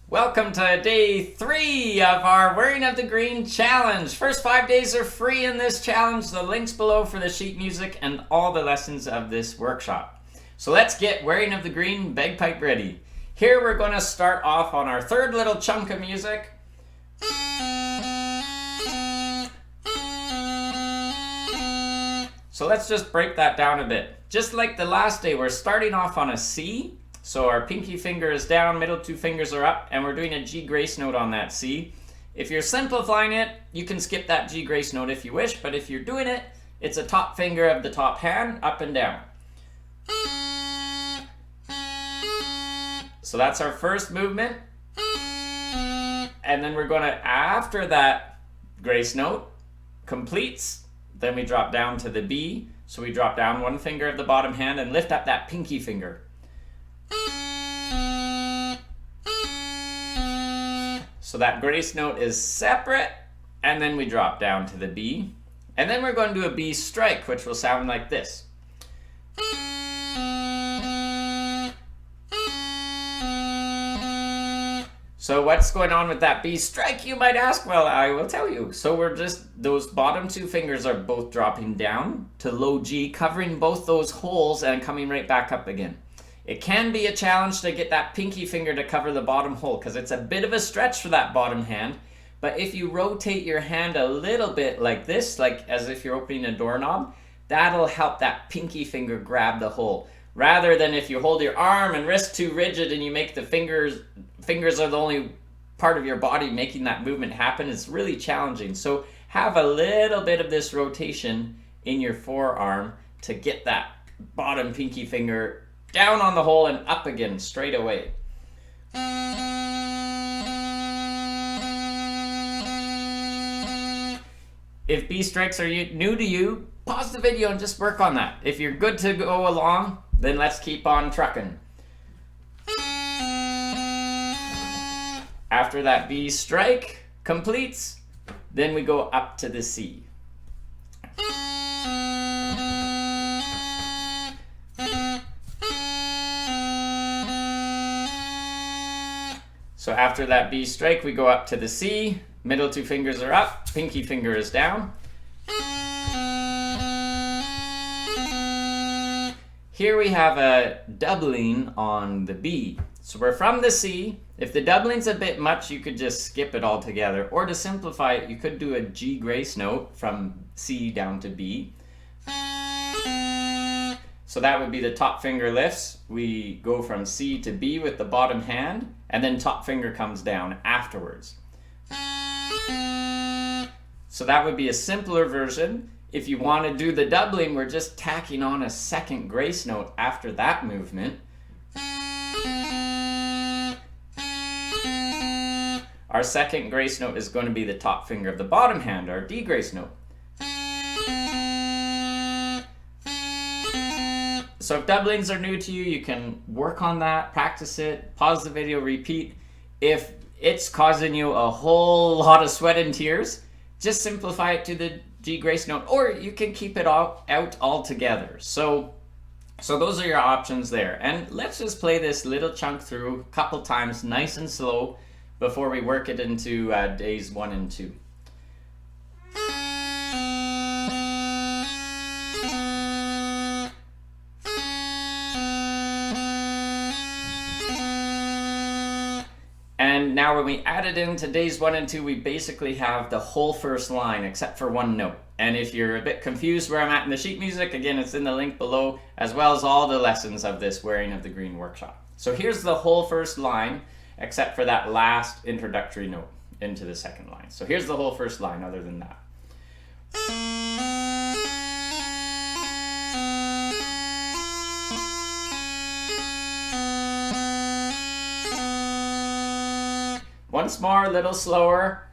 Welcome to day 3 of our Wearing of the Green challenge. First 5 days are free in this challenge. The links below for the sheet music and all the lessons of this workshop. So let's get Wearing of the Green Bagpipe ready. Here we're going to start off on our third little chunk of music. So let's just break that down a bit. Just like the last day, we're starting off on a C. So our pinky finger is down, middle two fingers are up, and we're doing a G grace note on that C. If you're simplifying it, you can skip that G grace note if you wish, but if you're doing it, it's a top finger of the top hand, up and down. So that's our first movement. And then we're going to, after that grace note completes, then we drop down to the B. So we drop down one finger of the bottom hand and lift up that pinky finger. So that grace note is separate, and then we drop down to the B. And then we're going to do a B strike, which will sound like this. So what's going on with that B strike, you might ask? Well, I will tell you. So we're just, those bottom two fingers are both dropping down to low G, covering both those holes and coming right back up again. It can be a challenge to get that pinky finger to cover the bottom hole because it's a bit of a stretch for that bottom hand. But if you rotate your hand a little bit like this, like as if you're opening a doorknob, that'll help that pinky finger grab the hole. Rather than if you hold your arm and wrist too rigid and you make the fingers are the only part of your body making that movement happen, it's really challenging. So have a little bit of this rotation in your forearm to get that bottom pinky finger down on the hole and up again straight away. If B strikes are new to you, pause the video and just work on that. If you're good to go along, then let's keep on trucking. After that B strike completes, then we go up to the C. So after that B strike, we go up to the C, middle two fingers are up, pinky finger is down. Here we have a doubling on the B. So we're from the C. If the doubling's a bit much, you could just skip it altogether. Or to simplify it, you could do a G grace note from C down to B. So that would be the top finger lifts. We go from C to B with the bottom hand, and then top finger comes down afterwards. So that would be a simpler version. If you want to do the doubling, we're just tacking on a second grace note after that movement. Our second grace note is going to be the top finger of the bottom hand, our D grace note. So if doublings are new to you, you can work on that, practice it, pause the video, repeat. If it's causing you a whole lot of sweat and tears, just simplify it to the G grace note, or you can keep it all out altogether. So those are your options there. And let's just play this little chunk through a couple times, nice and slow, before we work it into days 1 and 2. And now when we add it into days 1 and 2, we basically have the whole first line except for one note. And if you're a bit confused where I'm at in the sheet music, again, it's in the link below, as well as all the lessons of this Wearing of the Green workshop. So here's the whole first line, except for that last introductory note into the second line. So here's the whole first line other than that. Once more, a little slower.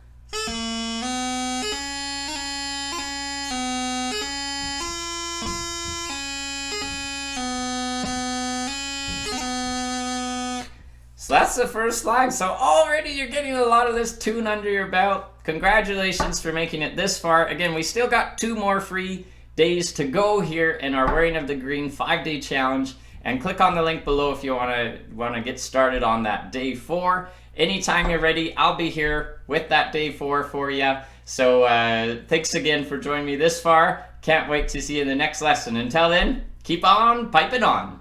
So that's the first line. So already you're getting a lot of this tune under your belt. Congratulations for making it this far. Again, we still got 2 more free days to go here in our Wearing of the Green 5-day challenge. and click on the link below if you want to get started on that day 4. Anytime you're ready, I'll be here with that day 4 for you. So thanks again for joining me this far. Can't wait to see you in the next lesson. Until then, keep on piping on.